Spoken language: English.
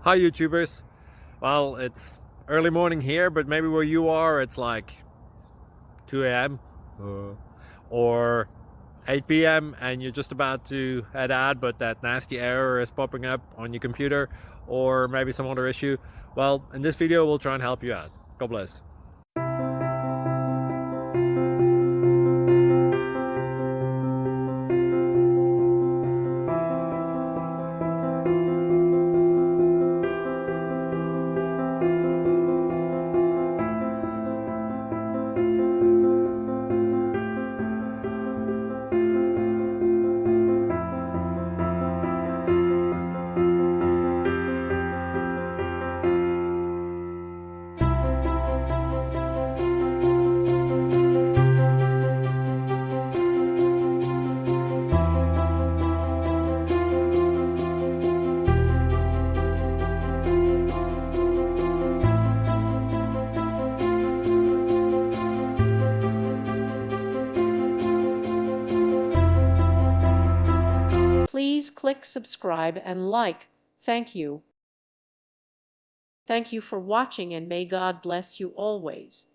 Hi YouTubers. Well, it's early morning here, but maybe where you are it's like 2 a.m. Or 8 p.m. and you're just about to head out, but that nasty error is popping up on your computer, or maybe some other issue. Well, in this video we'll try and help you out. God bless. Please click subscribe and like. Thank you. Thank you for watching, and may God bless you always.